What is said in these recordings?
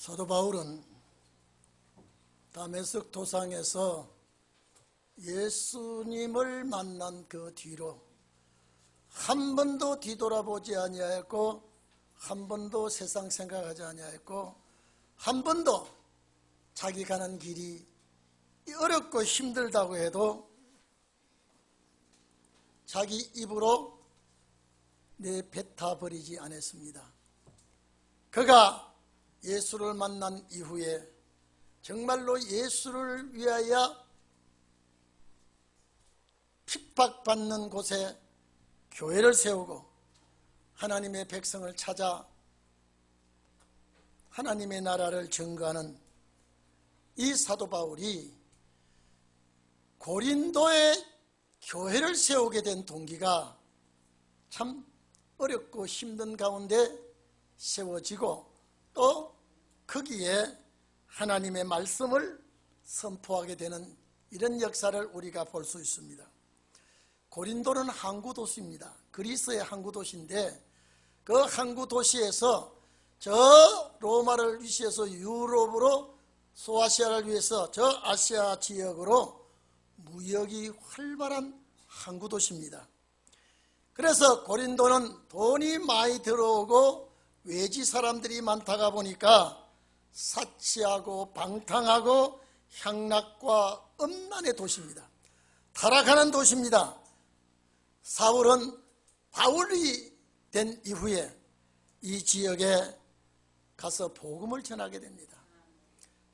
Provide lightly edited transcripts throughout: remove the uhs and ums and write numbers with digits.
사도 바울은 다메섹 도상에서 예수님을 만난 그 뒤로 한 번도 뒤돌아보지 아니하였고, 한 번도 세상 생각하지 아니하였고, 한 번도 자기 가는 길이 어렵고 힘들다고 해도 자기 입으로 내뱉어버리지 않았습니다. 그가 예수를 만난 이후에 정말로 예수를 위하여 핍박받는 곳에 교회를 세우고 하나님의 백성을 찾아 하나님의 나라를 증거하는 이 사도 바울이 고린도에 교회를 세우게 된 동기가 참 어렵고 힘든 가운데 세워지고, 또 거기에 하나님의 말씀을 선포하게 되는 이런 역사를 우리가 볼 수 있습니다. 고린도는 항구 도시입니다. 그리스의 항구 도시인데, 그 항구 도시에서 저 로마를 위시해서 유럽으로, 소아시아를 위해서 저 아시아 지역으로 무역이 활발한 항구 도시입니다. 그래서 고린도는 돈이 많이 들어오고 외지 사람들이 많다가 보니까 사치하고 방탕하고 향락과 음란의 도시입니다. 타락하는 도시입니다. 사울은 바울이 된 이후에 이 지역에 가서 복음을 전하게 됩니다.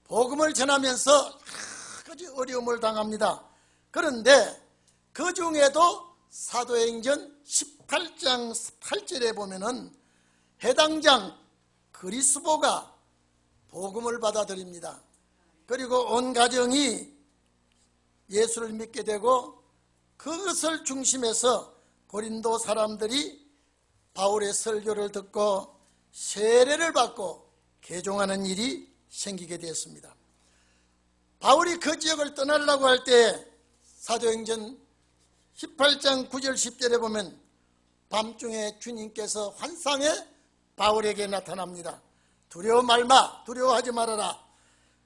복음을 전하면서 여러 가지 어려움을 당합니다. 그런데 그 중에도 사도행전 18장 8절에 보면은 해당 장 그리스보가 복음을 받아들입니다. 그리고 온 가정이 예수를 믿게 되고, 그것을 중심해서 고린도 사람들이 바울의 설교를 듣고 세례를 받고 개종하는 일이 생기게 되었습니다. 바울이 그 지역을 떠나려고 할 때 사도행전 18장 9절 10절에 보면 밤중에 주님께서 환상에 바울에게 나타납니다. 두려워 말마, 두려워하지 말아라.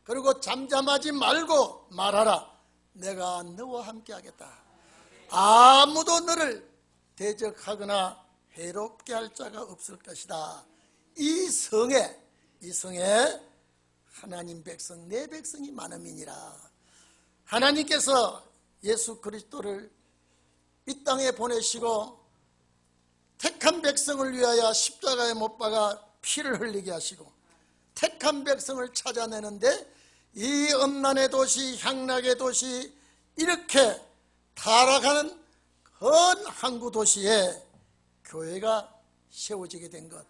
그리고 잠잠하지 말고 말하라. 내가 너와 함께 하겠다. 아무도 너를 대적하거나 해롭게 할 자가 없을 것이다. 이 성에 하나님 백성, 내 백성이 많음이니라. 하나님께서 예수 그리스도를 이 땅에 보내시고 택한 백성을 위하여 십자가에 못 박아 피를 흘리게 하시고 택한 백성을 찾아내는데, 이 음란의 도시, 향락의 도시, 이렇게 타락하는 큰 항구 도시에 교회가 세워지게 된 것,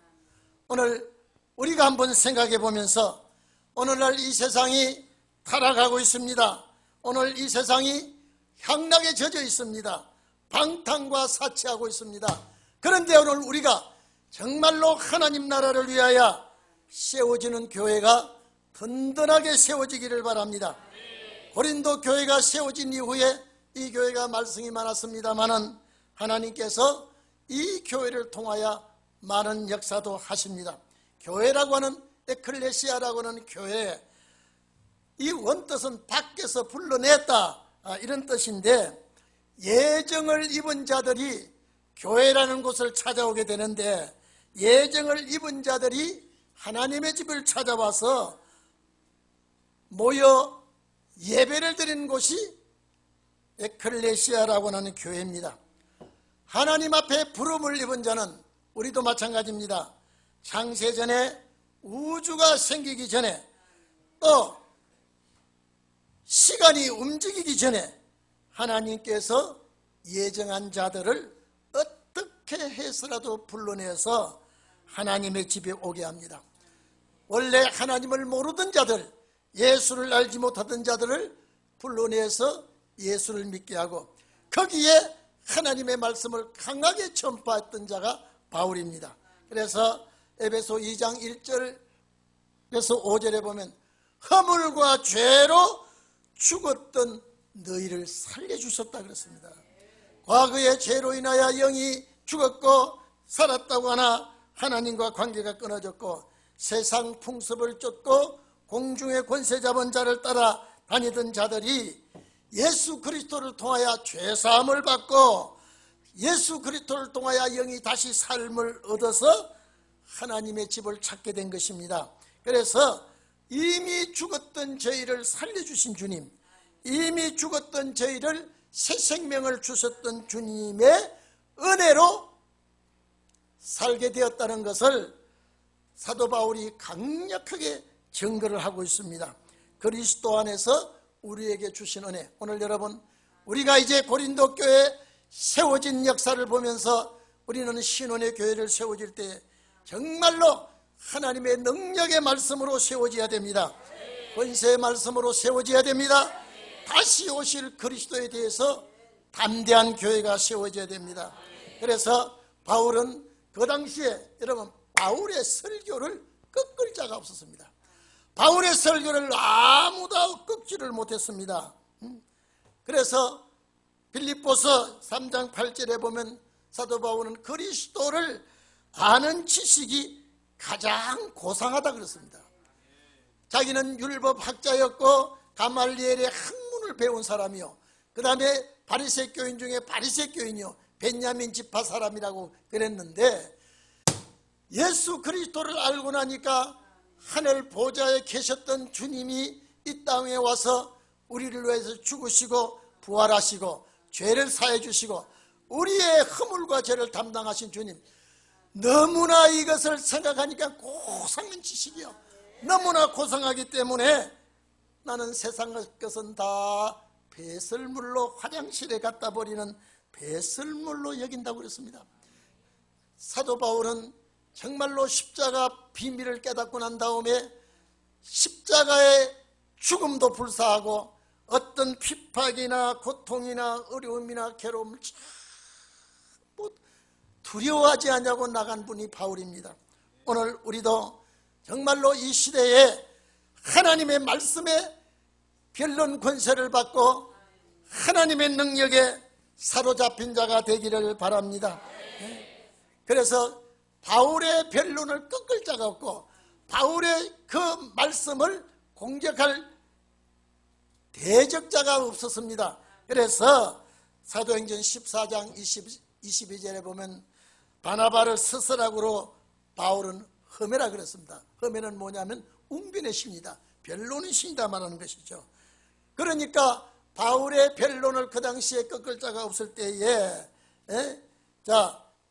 오늘 우리가 한번 생각해 보면서, 오늘날 이 세상이 타락하고 있습니다. 오늘 이 세상이 향락에 젖어 있습니다. 방탕과 사치하고 있습니다. 그런데 오늘 우리가 정말로 하나님 나라를 위하여 세워지는 교회가 든든하게 세워지기를 바랍니다. 고린도 교회가 세워진 이후에 이 교회가 말썽이 많았습니다마는 하나님께서 이 교회를 통하여 많은 역사도 하십니다. 교회라고 하는, 에클레시아라고 하는 교회, 이 원뜻은 밖에서 불러냈다, 이런 뜻인데, 예정을 입은 자들이 교회라는 곳을 찾아오게 되는데, 예정을 입은 자들이 하나님의 집을 찾아와서 모여 예배를 드리는 곳이 에클레시아라고 하는 교회입니다. 하나님 앞에 부름을 입은 자는, 우리도 마찬가지입니다. 창세전에 우주가 생기기 전에, 또 시간이 움직이기 전에 하나님께서 예정한 자들을 어떻게 해서라도 불러내서 하나님의 집에 오게 합니다. 원래 하나님을 모르던 자들, 예수를 알지 못하던 자들을 불러내서 예수를 믿게 하고, 거기에 하나님의 말씀을 강하게 전파했던 자가 바울입니다. 그래서 에베소 2장 1절에서 5절에 보면 허물과 죄로 죽었던 너희를 살려주셨다 그랬습니다. 과거의 죄로 인하여 영이 죽었고 살았다고 하나 하나님과 관계가 끊어졌고, 세상 풍습을 쫓고 공중의 권세 잡은 자를 따라 다니던 자들이 예수 그리스도를 통하여 죄사함을 받고 예수 그리스도를 통하여 영이 다시 삶을 얻어서 하나님의 집을 찾게 된 것입니다. 그래서 이미 죽었던 저희를 살려주신 주님, 이미 죽었던 저희를 새 생명을 주셨던 주님의 은혜로 살게 되었다는 것을 사도 바울이 강력하게 증거를 하고 있습니다. 그리스도 안에서 우리에게 주신 은혜. 오늘 여러분, 우리가 이제 고린도 교회에 세워진 역사를 보면서 우리는 신혼의 교회를 세워질 때 정말로 하나님의 능력의 말씀으로 세워져야 됩니다. 권세의 말씀으로 세워져야 됩니다. 다시 오실 그리스도에 대해서 담대한 교회가 세워져야 됩니다. 그래서 바울은 그 당시에 여러분, 바울의 설교를 꺾을 자가 없었습니다. 바울의 설교를 아무도 꺾지를 못했습니다. 그래서 빌립보서 3장 8절에 보면 사도 바울은 그리스도를 아는 지식이 가장 고상하다 그랬습니다. 자기는 율법학자였고 가말리엘의 학문을 배운 사람이요, 그 다음에 바리새 교인 중에 바리새 교인이요, 벤야민 지파 사람이라고 그랬는데, 예수 그리스도를 알고 나니까 하늘 보좌에 계셨던 주님이 이 땅에 와서 우리를 위해서 죽으시고 부활하시고 죄를 사해 주시고 우리의 허물과 죄를 담당하신 주님, 너무나 이것을 생각하니까 고상한 지식이요, 너무나 고상하기 때문에 나는 세상 것은 다 배설물로, 화장실에 갖다 버리는 배설물로 여긴다고 그랬습니다. 사도 바울은 정말로 십자가 비밀을 깨닫고 난 다음에 십자가의 죽음도 불사하고 어떤 핍박이나 고통이나 어려움이나 괴로움을 전부 두려워하지 않냐고 나간 분이 바울입니다. 오늘 우리도 정말로 이 시대에 하나님의 말씀에 변론 권세를 받고 하나님의 능력에 사로잡힌 자가 되기를 바랍니다. 그래서 바울의 변론을 꺾을 자가 없고 바울의 그 말씀을 공격할 대적자가 없었습니다. 그래서 사도행전 14장 22절에 보면 바나바를 스스락으로 바울은 험해라 그랬습니다. 험해는 뭐냐면 웅변의 신이다, 변론의 신이다 말하는 것이죠. 그러니까 바울의 변론을 그 당시에 꺾을 자가 없을 때에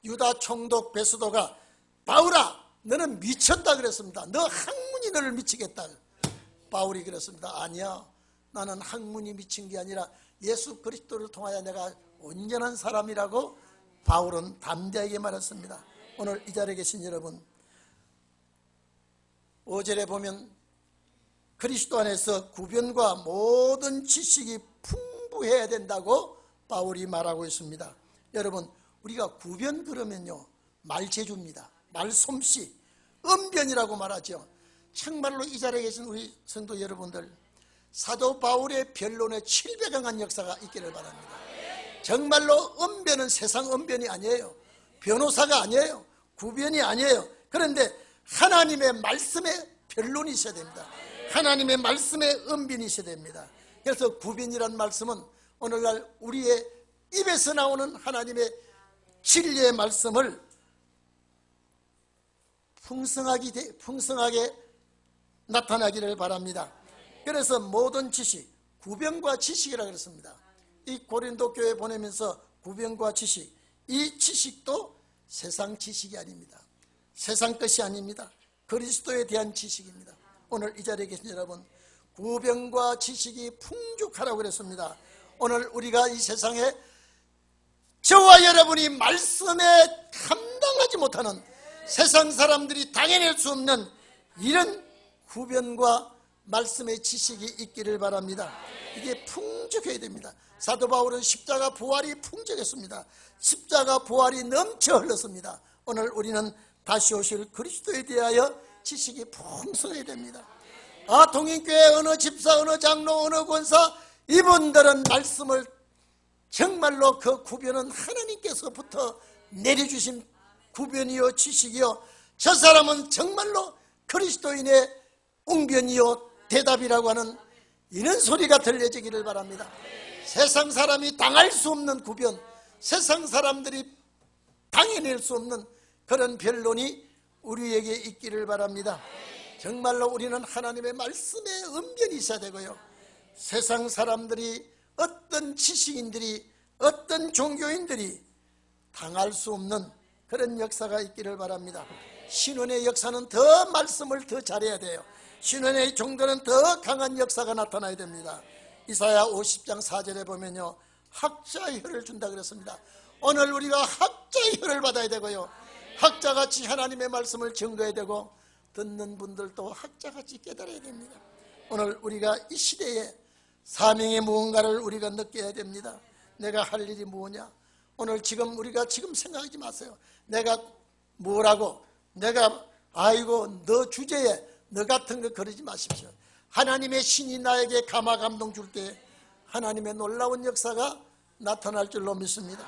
유다 총독 베스도가 바울아, 너는 미쳤다 그랬습니다. 너 학문이 너를 미치겠다. 바울이 그랬습니다. 아니야, 나는 학문이 미친 게 아니라 예수 그리스도를 통하여 내가 온전한 사람이라고 바울은 담대하게 말했습니다. 오늘 이 자리에 계신 여러분, 5절에 보면 그리스도 안에서 구변과 모든 지식이 풍부해야 된다고 바울이 말하고 있습니다. 여러분, 우리가 구변 그러면요, 말재주입니다. 말솜씨, 언변이라고 말하죠. 정말로 이 자리에 계신 우리 성도 여러분들, 사도 바울의 변론에 700강한 역사가 있기를 바랍니다. 정말로 언변은 세상 언변이 아니에요. 변호사가 아니에요. 구변이 아니에요. 그런데 하나님의 말씀에 변론이 있어야 됩니다. 하나님의 말씀에 언변이 있어야 됩니다. 그래서 구변이란 말씀은 오늘날 우리의 입에서 나오는 하나님의 진리의 말씀을 풍성하게 나타나기를 바랍니다. 그래서 모든 지식, 구변과 지식이라고 그랬습니다. 이 고린도 교회 보내면서 구변과 지식, 이 지식도 세상 지식이 아닙니다. 세상 것이 아닙니다. 그리스도에 대한 지식입니다. 오늘 이 자리에 계신 여러분, 구변과 지식이 풍족하라고 그랬습니다. 오늘 우리가 이 세상에 저와 여러분이 말씀에 감당하지 못하는, 세상 사람들이 당해낼 수 없는 이런 구변과 말씀의 지식이 있기를 바랍니다. 이게 풍족해야 됩니다. 사도 바울은 십자가 부활이 풍족했습니다. 십자가 부활이 넘쳐 흘렀습니다. 오늘 우리는 다시 오실 그리스도에 대하여 지식이 풍성해야 됩니다. 동인교회 어느 집사, 어느 장로, 어느 권사, 이분들은 말씀을 정말로 그 구변은 하나님께서부터 내려주신 구변이요 지식이요, 저 사람은 정말로 그리스도인의 웅변이요 대답이라고 하는 이런 소리가 들려지기를 바랍니다. 세상 사람이 당할 수 없는 구변, 세상 사람들이 당해낼 수 없는 그런 변론이 우리에게 있기를 바랍니다. 정말로 우리는 하나님의 말씀에 은변이 있어야 되고요, 세상 사람들이, 어떤 지식인들이, 어떤 종교인들이 당할 수 없는 그런 역사가 있기를 바랍니다. 신원의 역사는 더 말씀을 더 잘해야 돼요. 신원의 종교는 더 강한 역사가 나타나야 됩니다. 이사야 50장 4절에 보면요, 학자의 혀를 준다 그랬습니다. 오늘 우리가 학자의 혀를 받아야 되고요, 학자같이 하나님의 말씀을 증거해야 되고, 듣는 분들도 학자같이 깨달아야 됩니다. 오늘 우리가 이 시대에 사명의 무언가를 우리가 느껴야 됩니다. 내가 할 일이 뭐냐? 오늘 지금 우리가 지금 생각하지 마세요. 내가 뭐라고, 내가 아이고 너 주제에 너 같은 거 그러지 마십시오. 하나님의 신이 나에게 감화 감동 줄 때 하나님의 놀라운 역사가 나타날 줄로 믿습니다.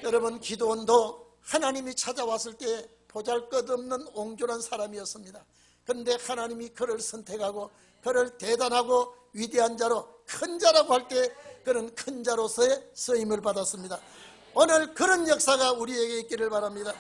여러분, 기도원도 하나님이 찾아왔을 때 보잘것없는 옹졸한 사람이었습니다. 그런데 하나님이 그를 선택하고 그를 대단하고 위대한 자로, 큰 자라고 할 때 그는 큰 자로서의 쓰임을 받았습니다. 오늘 그런 역사가 우리에게 있기를 바랍니다.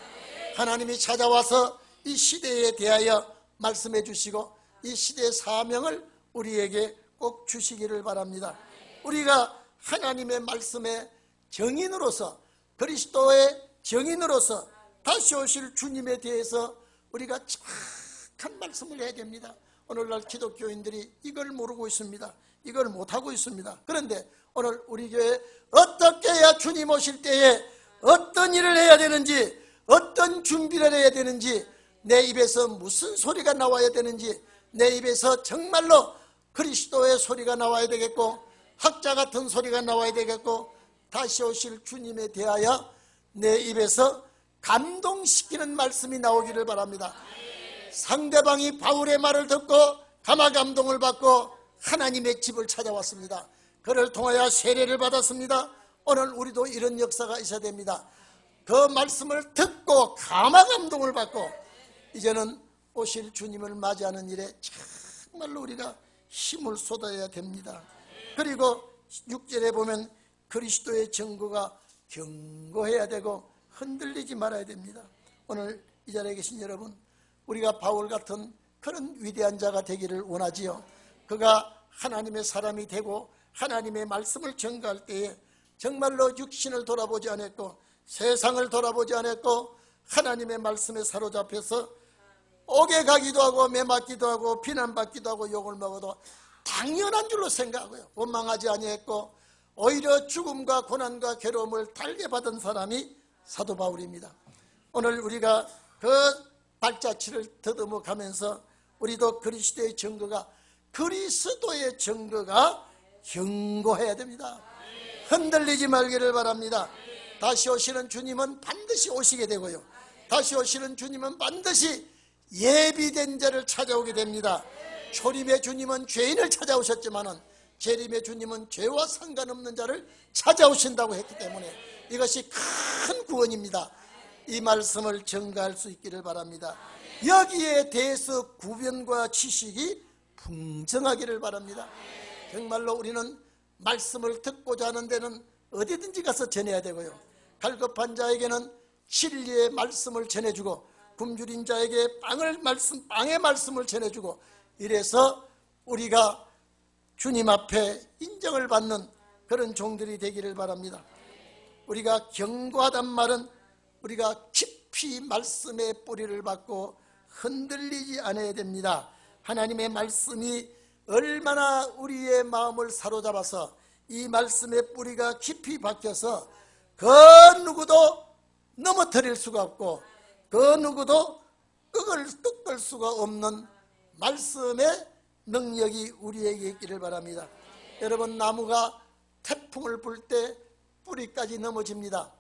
하나님이 찾아와서 이 시대에 대하여 말씀해 주시고 이 시대의 사명을 우리에게 꼭 주시기를 바랍니다. 우리가 하나님의 말씀의 정인으로서, 그리스도의 정인으로서 다시 오실 주님에 대해서 우리가 정확한 말씀을 해야 됩니다. 오늘날 기독교인들이 이걸 모르고 있습니다. 이걸 못하고 있습니다. 그런데 오늘 우리 교회 어떻게 해야 주님 오실 때에 어떤 일을 해야 되는지, 어떤 준비를 해야 되는지, 내 입에서 무슨 소리가 나와야 되는지, 내 입에서 정말로 그리스도의 소리가 나와야 되겠고, 학자 같은 소리가 나와야 되겠고, 다시 오실 주님에 대하여 내 입에서 감동시키는 말씀이 나오기를 바랍니다. 상대방이 바울의 말을 듣고 감화 감동을 받고 하나님의 집을 찾아왔습니다. 그를 통하여 세례를 받았습니다. 오늘 우리도 이런 역사가 있어야 됩니다. 그 말씀을 듣고 감화 감동을 받고 이제는 오실 주님을 맞이하는 일에 정말로 우리가 힘을 쏟아야 됩니다. 그리고 6절에 보면 그리스도의 증거가 견고해야 되고 흔들리지 말아야 됩니다. 오늘 이 자리에 계신 여러분, 우리가 바울 같은 그런 위대한 자가 되기를 원하지요. 그가 하나님의 사람이 되고 하나님의 말씀을 전가할 때에 정말로 육신을 돌아보지 않았고 세상을 돌아보지 않았고 하나님의 말씀에 사로잡혀서 옥에 가기도 하고 매맞기도 하고 비난받기도 하고 욕을 먹어도 당연한 줄로 생각하고요, 원망하지 아니했고 오히려 죽음과 고난과 괴로움을 달게 받은 사람이 사도 바울입니다. 오늘 우리가 그 발자취를 더듬어 가면서 우리도 그리스도의 증거가, 그리스도의 증거가 견고해야 됩니다. 흔들리지 말기를 바랍니다. 다시 오시는 주님은 반드시 오시게 되고요, 다시 오시는 주님은 반드시 예비된 자를 찾아오게 됩니다. 초림의 주님은 죄인을 찾아오셨지만은 재림의 주님은 죄와 상관없는 자를 찾아오신다고 했기 때문에 이것이 큰 구원입니다. 이 말씀을 전가할 수 있기를 바랍니다. 여기에 대해서 구변과 지식이 풍성하기를 바랍니다. 정말로 우리는 말씀을 듣고자 하는 데는 어디든지 가서 전해야 되고요, 갈급한 자에게는 진리의 말씀을 전해주고 굶주린 자에게 빵의 말씀을 전해주고, 이래서 우리가 주님 앞에 인정을 받는 그런 종들이 되기를 바랍니다. 우리가 견고하단 말은 우리가 깊이 말씀의 뿌리를 받고 흔들리지 않아야 됩니다. 하나님의 말씀이 얼마나 우리의 마음을 사로잡아서 이 말씀의 뿌리가 깊이 박혀서 그 누구도 넘어뜨릴 수가 없고 그 누구도 꺾을 수가 없는 말씀의 능력이 우리에게 있기를 바랍니다. 여러분, 나무가 태풍을 불 때 뿌리까지 넘어집니다.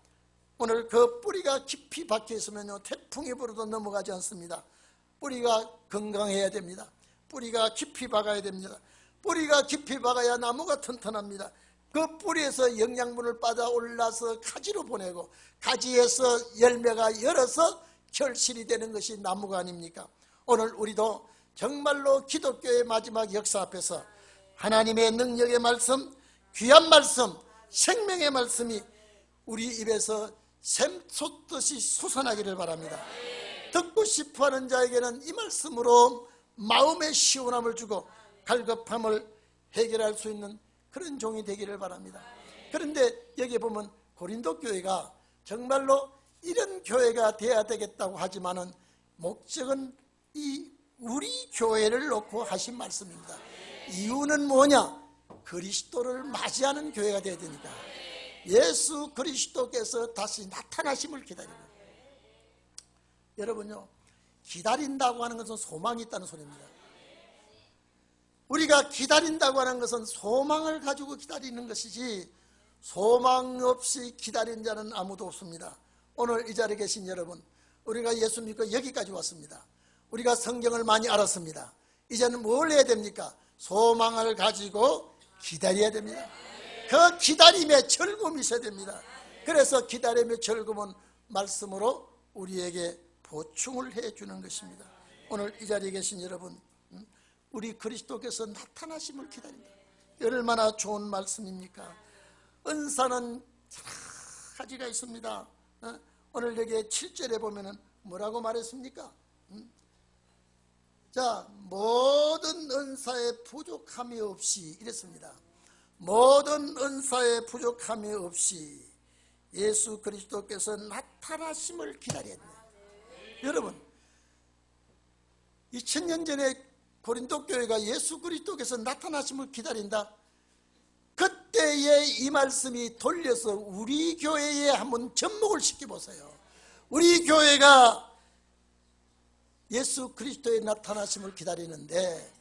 오늘 그 뿌리가 깊이 박혀 있으면요, 태풍이 불어도 넘어가지 않습니다. 뿌리가 건강해야 됩니다. 뿌리가 깊이 박아야 됩니다. 뿌리가 깊이 박아야 나무가 튼튼합니다. 그 뿌리에서 영양분을 받아 올라서 가지로 보내고 가지에서 열매가 열어서 결실이 되는 것이 나무가 아닙니까? 오늘 우리도 정말로 기독교의 마지막 역사 앞에서 하나님의 능력의 말씀, 귀한 말씀, 생명의 말씀이 우리 입에서 샘솟듯이 솟아나기를 바랍니다. 듣고 싶어하는 자에게는 이 말씀으로 마음의 시원함을 주고 갈급함을 해결할 수 있는 그런 종이 되기를 바랍니다. 그런데 여기 보면 고린도 교회가 정말로 이런 교회가 돼야 되겠다고 하지만은 목적은 이 우리 교회를 놓고 하신 말씀입니다. 이유는 뭐냐? 그리스도를 맞이하는 교회가 되어야 되니까. 예수 그리스도께서 다시 나타나심을 기다리고. 여러분요, 기다린다고 하는 것은 소망이 있다는 소리입니다. 우리가 기다린다고 하는 것은 소망을 가지고 기다리는 것이지 소망 없이 기다린 자는 아무도 없습니다. 오늘 이 자리에 계신 여러분, 우리가 예수 믿고 여기까지 왔습니다. 우리가 성경을 많이 알았습니다. 이제는 뭘 해야 됩니까? 소망을 가지고 기다려야 됩니다. 그 기다림에 즐거움이 있어야 됩니다. 그래서 기다림의 즐거움은 말씀으로 우리에게 보충을 해주는 것입니다. 오늘 이 자리에 계신 여러분, 우리 그리스도께서 나타나심을 기다린다. 얼마나 좋은 말씀입니까? 은사는 여러 가지가 있습니다. 오늘 여기 7절에 보면은 뭐라고 말했습니까? 자, 모든 은사에 부족함이 없이 이랬습니다. 모든 은사에 부족함이 없이 예수 그리스도께서 나타나심을 기다려야 돼요. 여러분, 2000년 전에 고린도 교회가 예수 그리스도께서 나타나심을 기다린다. 그때의 이 말씀이 돌려서 우리 교회에 한번 접목을 시켜보세요. 우리 교회가 예수 그리스도의 나타나심을 기다리는데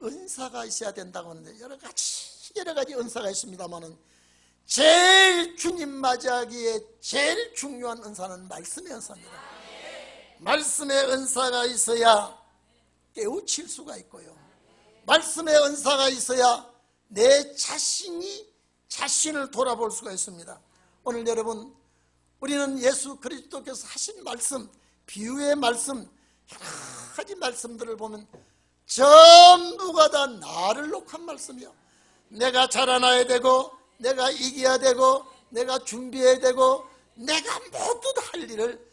은사가 있어야 된다고 하는데 여러 가지 은사가 있습니다만은 제일 주님 맞이하기에 제일 중요한 은사는 말씀의 은사입니다. 말씀의 은사가 있어야 깨우칠 수가 있고요. 말씀의 은사가 있어야 내 자신을 돌아볼 수가 있습니다. 오늘 여러분, 우리는 예수 그리스도께서 하신 말씀, 비유의 말씀, 여러 가지 말씀들을 보면 전부가 다 나를 놓고 한 말씀이요. 내가 자라나야 되고, 내가 이겨야 되고, 내가 준비해야 되고, 내가 모두 다 할 일을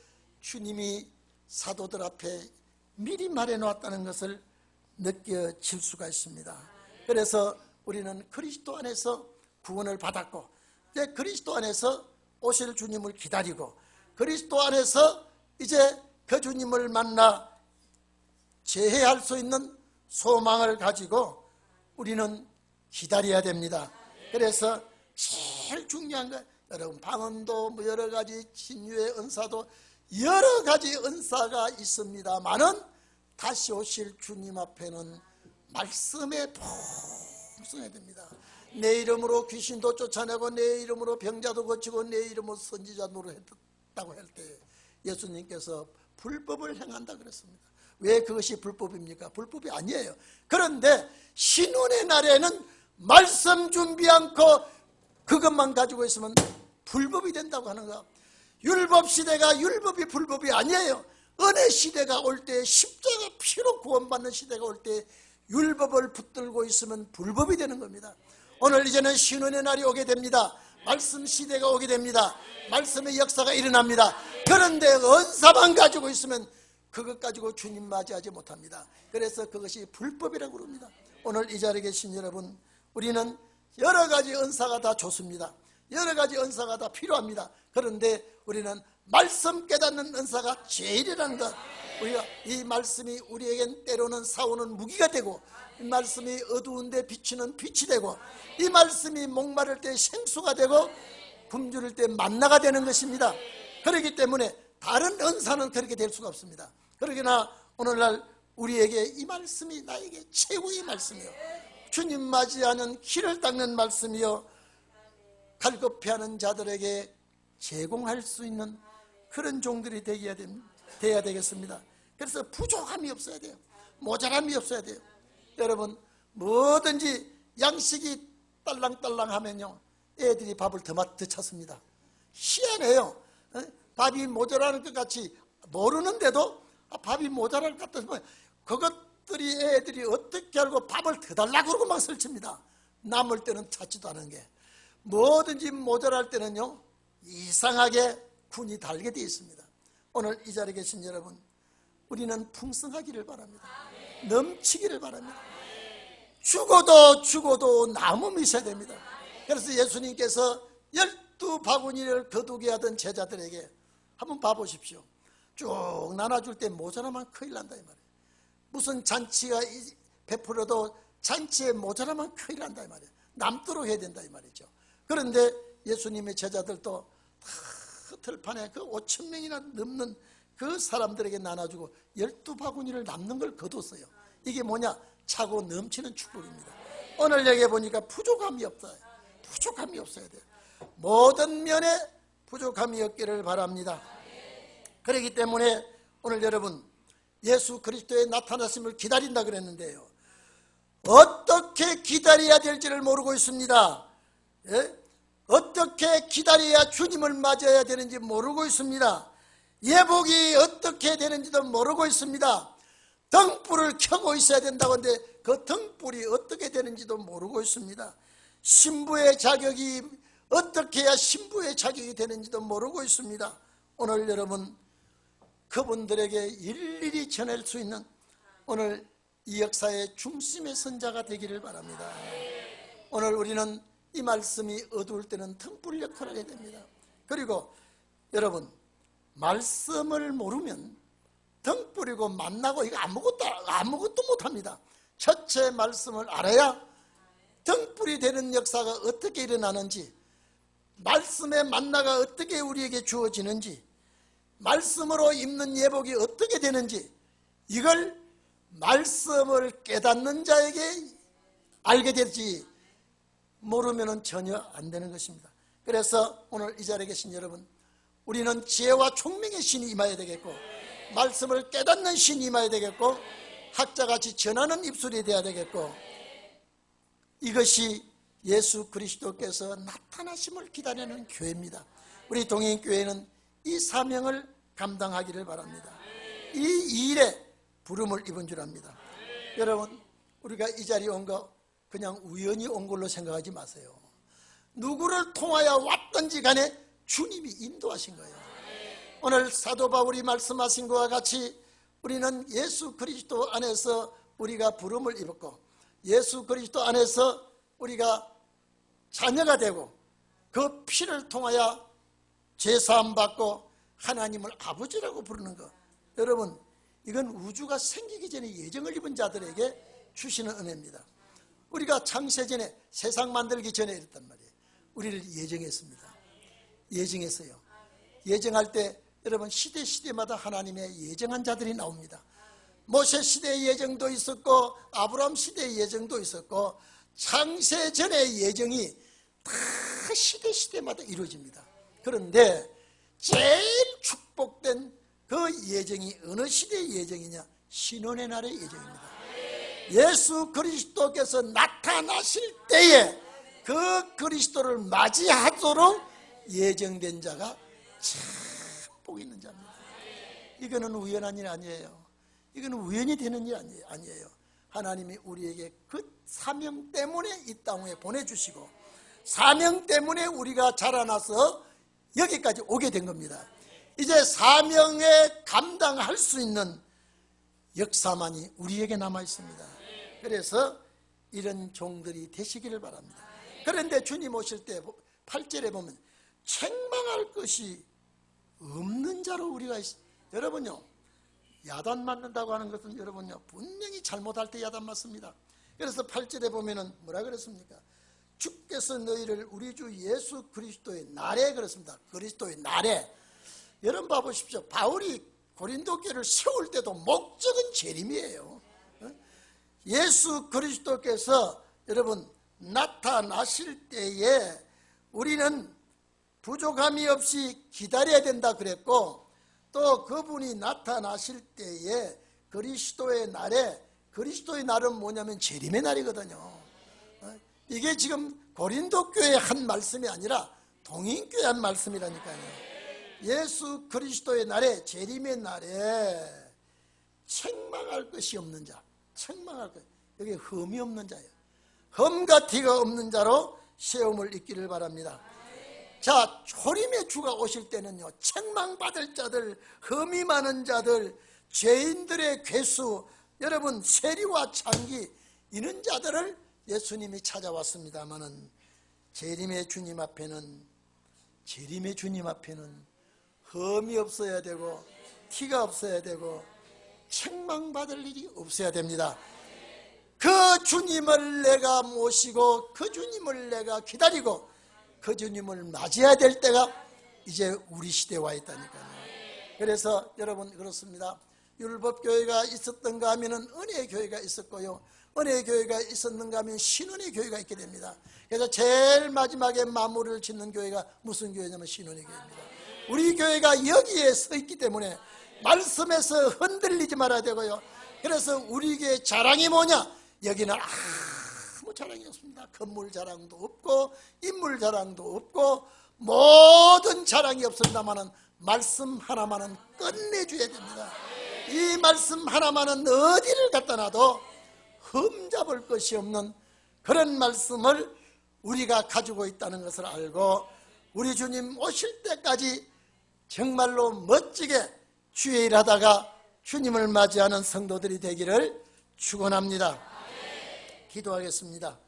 주님이 사도들 앞에 미리 말해놓았다는 것을 느껴질 수가 있습니다. 그래서 우리는 그리스도 안에서 구원을 받았고, 이제 그리스도 안에서 오실 주님을 기다리고, 그리스도 안에서 이제 그 주님을 만나 재회할 수 있는 소망을 가지고 우리는 기다려야 됩니다. 그래서 제일 중요한 건 여러분, 방언도 뭐 여러 가지 진유의 은사도 여러 가지 은사가 있습니다만은 다시 오실 주님 앞에는 말씀에 풍성해야 됩니다. 내 이름으로 귀신도 쫓아내고 내 이름으로 병자도 고치고 내 이름으로 선지자 노릇했다고 할 때 예수님께서 불법을 행한다 그랬습니다. 왜 그것이 불법입니까? 불법이 아니에요. 그런데 신혼의 날에는 말씀 준비 않고 그것만 가지고 있으면 불법이 된다고 하는 거야. 율법 시대가 율법이 불법이 아니에요. 은혜 시대가 올 때, 십자가 피로 구원받는 시대가 올 때 율법을 붙들고 있으면 불법이 되는 겁니다. 오늘 이제는 신혼의 날이 오게 됩니다. 말씀 시대가 오게 됩니다. 말씀의 역사가 일어납니다. 그런데 은사만 가지고 있으면 그것 가지고 주님 맞이하지 못합니다. 그래서 그것이 불법이라고 그럽니다. 오늘 이 자리에 계신 여러분, 우리는 여러 가지 은사가 다 좋습니다. 여러 가지 은사가 다 필요합니다. 그런데 우리는 말씀 깨닫는 은사가 제일이라는 것, 우리가 이 말씀이 우리에겐 때로는 싸우는 무기가 되고, 이 말씀이 어두운데 비치는 빛이 되고, 이 말씀이 목마를 때 생수가 되고 굶주릴 때 만나가 되는 것입니다. 그렇기 때문에 다른 은사는 그렇게 될 수가 없습니다. 그러나 오늘날 우리에게 이 말씀이 나에게 최고의 말씀이요, 주님 맞이하는 길을 닦는 말씀이요, 갈급해하는 자들에게 제공할 수 있는 그런 종들이 되어야 되겠습니다. 그래서 부족함이 없어야 돼요. 모자람이 없어야 돼요. 여러분, 뭐든지 양식이 딸랑딸랑 하면요, 애들이 밥을 더 찾습니다. 희한해요. 밥이 모자라는 것 같이 모르는데도 밥이 모자랄 것 같아서 그것들이 애들이 어떻게 알고 밥을 더 달라고 그러고 막 설칩니다. 남을 때는 찾지도 않은 게 뭐든지 모자랄 때는요 이상하게 군이 달게 되어 있습니다. 오늘 이 자리에 계신 여러분, 우리는 풍성하기를 바랍니다. 넘치기를 바랍니다. 죽어도 남음이 있어야 됩니다. 그래서 예수님께서 12바구니를 거두게 하던 제자들에게 한번 봐보십시오. 쭉 나눠줄 때 모자라면 큰일 난다 이 말이에요. 무슨 잔치가 베풀어도 잔치에 모자라면 큰일 난다 이 말이에요. 남도록 해야 된다 이 말이죠. 그런데 예수님의 제자들도 다 들판에 그 5,000명이나 넘는 그 사람들에게 나눠주고 12바구니를 남는 걸 거뒀어요. 이게 뭐냐? 차고 넘치는 축복입니다. 오늘 여기 보니까 부족함이 없다. 부족함이 없어야 돼요. 모든 면에 부족함이 없기를 바랍니다. 그렇기 때문에 오늘 여러분 예수 그리스도의 나타나심을 기다린다 그랬는데요, 어떻게 기다려야 될지를 모르고 있습니다. 예? 어떻게 기다려야 주님을 맞아야 되는지 모르고 있습니다. 예복이 어떻게 되는지도 모르고 있습니다. 등불을 켜고 있어야 된다고 하는데 그 등불이 어떻게 되는지도 모르고 있습니다. 신부의 자격이 어떻게 해야 신부의 자격이 되는지도 모르고 있습니다. 오늘 여러분 그분들에게 일일이 전할 수 있는 오늘 이 역사의 중심의 선자가 되기를 바랍니다. 오늘 우리는 이 말씀이 어두울 때는 등불 역할을 해야 됩니다. 그리고 여러분 말씀을 모르면 등불이고 만나고 이거 아무것도 못합니다. 첫째 말씀을 알아야 등불이 되는 역사가 어떻게 일어나는지, 말씀의 만나가 어떻게 우리에게 주어지는지, 말씀으로 입는 예복이 어떻게 되는지, 이걸 말씀을 깨닫는 자에게 알게 되지 모르면 전혀 안 되는 것입니다. 그래서 오늘 이 자리에 계신 여러분, 우리는 지혜와 총명의 신이 임해야 되겠고 말씀을 깨닫는 신이 임해야 되겠고 학자같이 전하는 입술이 되어야 되겠고, 이것이 예수 그리스도께서 나타나심을 기다리는 교회입니다. 우리 동행교회는 이 사명을 감당하기를 바랍니다. 이 일에 부름을 입은 줄 압니다. 여러분 우리가 이 자리에 온 거 그냥 우연히 온 걸로 생각하지 마세요. 누구를 통하여 왔든지 간에 주님이 인도하신 거예요. 오늘 사도 바울이 말씀하신 것과 같이 우리는 예수 그리스도 안에서 우리가 부름을 입었고 예수 그리스도 안에서 우리가 자녀가 되고 그 피를 통하여 죄사함 받고 하나님을 아버지라고 부르는 것, 여러분 이건 우주가 생기기 전에 예정을 입은 자들에게 주시는 은혜입니다. 우리가 창세전에 세상 만들기 전에 이랬단 말이에요. 우리를 예정했습니다. 예정했어요. 예정할 때 여러분 시대마다 하나님의 예정한 자들이 나옵니다. 모세 시대의 예정도 있었고 아브라함 시대의 예정도 있었고 창세전의 예정이 다 시대마다 이루어집니다. 그런데 제일 축복된 그 예정이 어느 시대의 예정이냐? 신혼의 날의 예정입니다. 예수 그리스도께서 나타나실 때에 그 그리스도를 맞이하도록 예정된 자가 참 복 있는 자입니다. 이거는 우연한 일 아니에요. 이거는 우연히 되는 일 아니에요. 하나님이 우리에게 그 사명 때문에 이 땅에 보내주시고 사명 때문에 우리가 자라나서 여기까지 오게 된 겁니다. 이제 사명에 감당할 수 있는 역사만이 우리에게 남아 있습니다. 그래서 이런 종들이 되시기를 바랍니다. 그런데 주님 오실 때 8절에 보면 책망할 것이 없는 자로 우리가 여러분요, 야단 맞는다고 하는 것은 여러분요 분명히 잘못할 때 야단 맞습니다. 그래서 8절에 보면은 뭐라 그랬습니까? 주께서 너희를 우리 주 예수 그리스도의 날에, 그렇습니다. 그리스도의 날에. 여러분 봐보십시오. 바울이 고린도 교회를 세울 때도 목적은 재림이에요. 예수 그리스도께서 여러분 나타나실 때에 우리는 부족함이 없이 기다려야 된다 그랬고, 또 그분이 나타나실 때에 그리스도의 날에, 그리스도의 날은 뭐냐면 재림의 날이거든요. 이게 지금 고린도 교회의 한 말씀이 아니라 동인교회 한 말씀이라니까요. 예수 그리스도의 날에, 재림의 날에 책망할 것이 없는 자, 책망할 것, 여기 흠이 없는 자예요. 흠과 티가 없는 자로 시험을 잊기를 바랍니다. 자, 초림의 주가 오실 때는요, 책망받을 자들, 흠이 많은 자들, 죄인들의 괴수, 여러분 세리와 창기, 이런 자들을 예수님이 찾아왔습니다마는 재림의 주님 앞에는 흠이 없어야 되고 티가 없어야 되고 책망받을 일이 없어야 됩니다. 그 주님을 내가 모시고 그 주님을 내가 기다리고 그 주님을 맞이해야 될 때가 이제 우리 시대에 와 있다니까요. 그래서 여러분 그렇습니다. 율법교회가 있었던가 하면 은혜의 교회가 있었고요, 은혜의 교회가 있었는가 하면 신은혜 교회가 있게 됩니다. 그래서 제일 마지막에 마무리를 짓는 교회가 무슨 교회냐면 신은혜 교회입니다. 우리 교회가 여기에 서 있기 때문에 말씀에서 흔들리지 말아야 되고요. 그래서 우리 교회 자랑이 뭐냐? 여기는 아무 자랑이 없습니다. 건물 자랑도 없고 인물 자랑도 없고 모든 자랑이 없습니다마는 말씀 하나만은 끝내줘야 됩니다. 이 말씀 하나만은 어디를 갖다 놔도 흠잡을 것이 없는 그런 말씀을 우리가 가지고 있다는 것을 알고 우리 주님 오실 때까지 정말로 멋지게 주의 일하다가 주님을 맞이하는 성도들이 되기를 축원합니다. 기도하겠습니다.